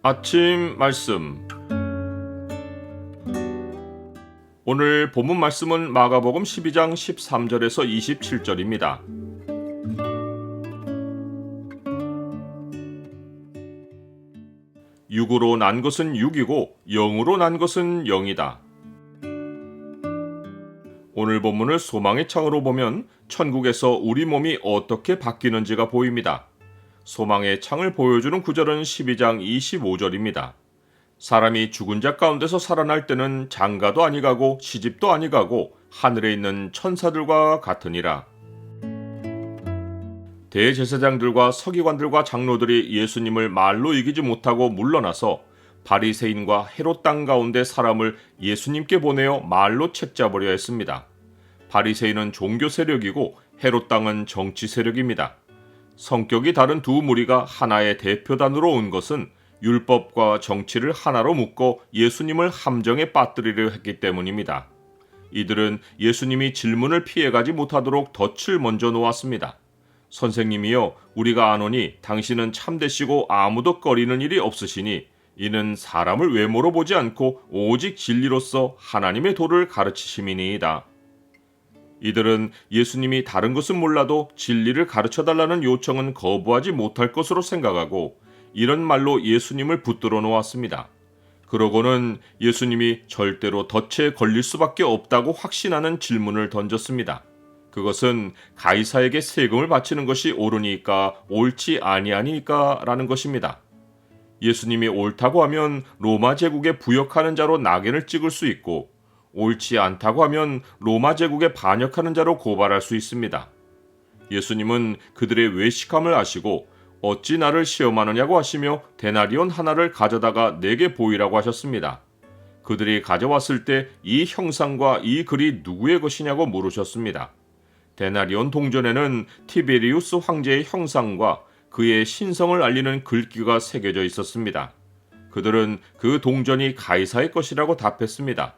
아침 말씀. 오늘 본문 말씀은 마가복음 12장 13절에서 27절입니다. 육으로 난 것은 육이고 영으로 난 것은 영이다. 오늘 본문을 소망의 창으로 보면 천국에서 우리 몸이 어떻게 바뀌는지가 보입니다. 소망의 창을 보여주는 구절은 12장 25절입니다. 사람이 죽은 자 가운데서 살아날 때는 장가도 아니가고 시집도 아니가고 하늘에 있는 천사들과 같으니라. 대제사장들과 서기관들과 장로들이 예수님을 말로 이기지 못하고 물러나서 바리새인과 헤롯 땅 가운데 사람을 예수님께 보내어 말로 책잡으려 했습니다. 바리새인은 종교 세력이고 헤롯 땅은 정치 세력입니다. 성격이 다른 두 무리가 하나의 대표단으로 온 것은 율법과 정치를 하나로 묶어 예수님을 함정에 빠뜨리려 했기 때문입니다. 이들은 예수님이 질문을 피해가지 못하도록 덫을 먼저 놓았습니다. 선생님이여, 우리가 아노니 당신은 참되시고 아무도 꺼리는 일이 없으시니 이는 사람을 외모로 보지 않고 오직 진리로서 하나님의 도를 가르치심이니이다. 이들은 예수님이 다른 것은 몰라도 진리를 가르쳐달라는 요청은 거부하지 못할 것으로 생각하고 이런 말로 예수님을 붙들어 놓았습니다. 그러고는 예수님이 절대로 덫에 걸릴 수밖에 없다고 확신하는 질문을 던졌습니다. 그것은 가이사에게 세금을 바치는 것이 옳으니까 옳지 아니하니까 라는 것입니다. 예수님이 옳다고 하면 로마 제국에 부역하는 자로 낙인을 찍을 수 있고 옳지 않다고 하면 로마 제국에 반역하는 자로 고발할 수 있습니다. 예수님은 그들의 외식함을 아시고 어찌 나를 시험하느냐고 하시며 데나리온 하나를 가져다가 내게 보이라고 하셨습니다. 그들이 가져왔을 때 이 형상과 이 글이 누구의 것이냐고 물으셨습니다. 데나리온 동전에는 티베리우스 황제의 형상과 그의 신성을 알리는 글귀가 새겨져 있었습니다. 그들은 그 동전이 가이사의 것이라고 답했습니다.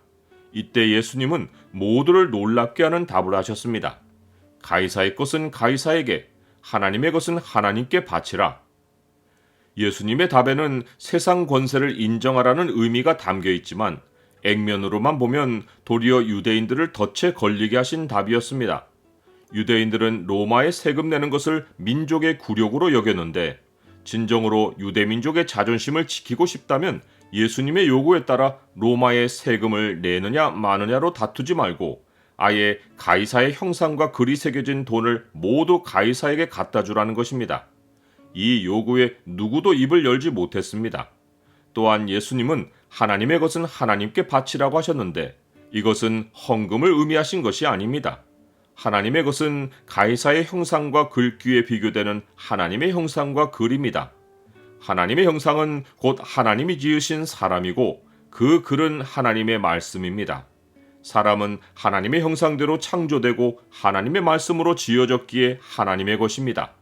이때 예수님은 모두를 놀랍게 하는 답을 하셨습니다. 가이사의 것은 가이사에게, 하나님의 것은 하나님께 바치라. 예수님의 답에는 세상 권세를 인정하라는 의미가 담겨 있지만 액면으로만 보면 도리어 유대인들을 덫에 걸리게 하신 답이었습니다. 유대인들은 로마에 세금 내는 것을 민족의 굴욕으로 여겼는데 진정으로 유대민족의 자존심을 지키고 싶다면 예수님의 요구에 따라 로마의 세금을 내느냐 마느냐로 다투지 말고 아예 가이사의 형상과 글이 새겨진 돈을 모두 가이사에게 갖다 주라는 것입니다. 이 요구에 누구도 입을 열지 못했습니다. 또한 예수님은 하나님의 것은 하나님께 바치라고 하셨는데 이것은 헌금을 의미하신 것이 아닙니다. 하나님의 것은 가이사의 형상과 글귀에 비교되는 하나님의 형상과 글입니다. 하나님의 형상은 곧 하나님이 지으신 사람이고 그 글은 하나님의 말씀입니다. 사람은 하나님의 형상대로 창조되고 하나님의 말씀으로 지어졌기에 하나님의 것입니다.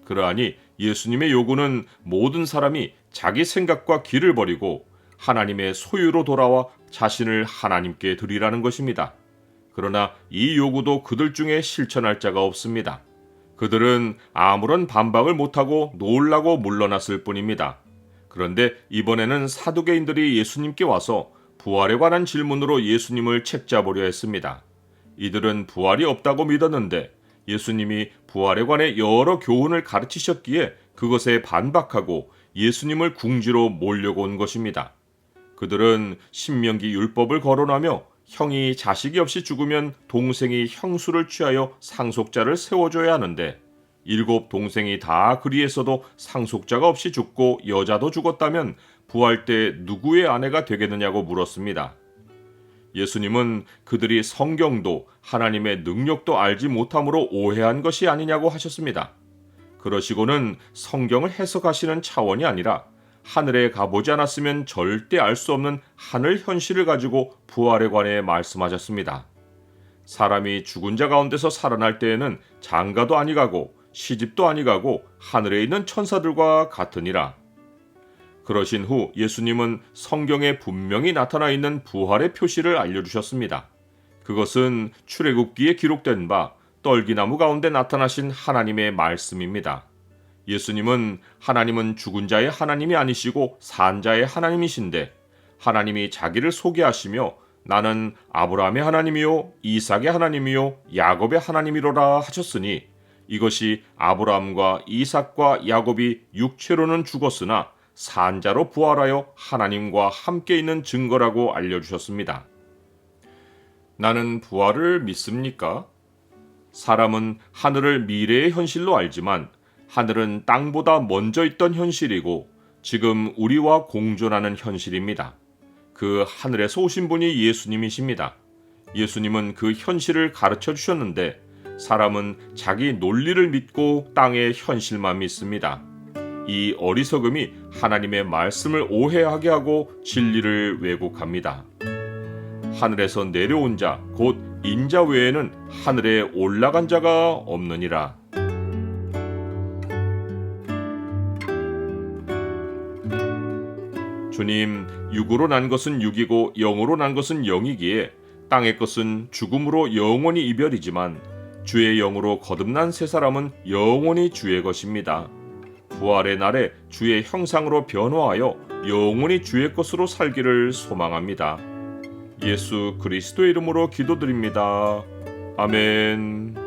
그러하니 예수님의 요구는 모든 사람이 자기 생각과 길을 버리고 하나님의 소유로 돌아와 자신을 하나님께 드리라는 것입니다. 그러나 이 요구도 그들 중에 실천할 자가 없습니다. 그들은 아무런 반박을 못하고 놀라고 물러났을 뿐입니다. 그런데 이번에는 사두개인들이 예수님께 와서 부활에 관한 질문으로 예수님을 책잡으려 했습니다. 이들은 부활이 없다고 믿었는데 예수님이 부활에 관해 여러 교훈을 가르치셨기에 그것에 반박하고 예수님을 궁지로 몰려고 온 것입니다. 그들은 신명기 율법을 거론하며 형이 자식이 없이 죽으면 동생이 형수를 취하여 상속자를 세워줘야 하는데 7 동생이 다 그리했어도 상속자가 없이 죽고 여자도 죽었다면 부활 때 누구의 아내가 되겠느냐고 물었습니다. 예수님은 그들이 성경도 하나님의 능력도 알지 못함으로 오해한 것이 아니냐고 하셨습니다. 그러시고는 성경을 해석하시는 차원이 아니라 하늘에 가보지 않았으면 절대 알 수 없는 하늘 현실을 가지고 부활에 관해 말씀하셨습니다. 사람이 죽은 자 가운데서 살아날 때에는 장가도 아니가고 시집도 아니가고 하늘에 있는 천사들과 같으니라. 그러신 후 예수님은 성경에 분명히 나타나 있는 부활의 표시를 알려주셨습니다. 그것은 출애굽기에 기록된 바 떨기나무 가운데 나타나신 하나님의 말씀입니다. 예수님은 하나님은 죽은 자의 하나님이 아니시고 산 자의 하나님이신데 하나님이 자기를 소개하시며 나는 아브라함의 하나님이요 이삭의 하나님이요 야곱의 하나님이로라 하셨으니 이것이 아브라함과 이삭과 야곱이 육체로는 죽었으나 산자로 부활하여 하나님과 함께 있는 증거라고 알려주셨습니다. 나는 부활을 믿습니까? 사람은 하늘을 미래의 현실로 알지만 하늘은 땅보다 먼저 있던 현실이고 지금 우리와 공존하는 현실입니다. 그 하늘에서 오신 분이 예수님이십니다. 예수님은 그 현실을 가르쳐 주셨는데 사람은 자기 논리를 믿고 땅의 현실만 믿습니다. 이 어리석음이 하나님의 말씀을 오해하게 하고 진리를 왜곡합니다. 하늘에서 내려온 자, 곧 인자 외에는 하늘에 올라간 자가 없느니라. 주님, 육으로 난 것은 육이고 영으로 난 것은 영이기에 땅의 것은 죽음으로 영원히 이별이지만 주의 영으로 거듭난 새 사람은 영원히 주의 것입니다. 부활의 날에 주의 형상으로 변화하여 영원히 주의 것으로 살기를 소망합니다. 예수 그리스도의 이름으로 기도드립니다. 아멘.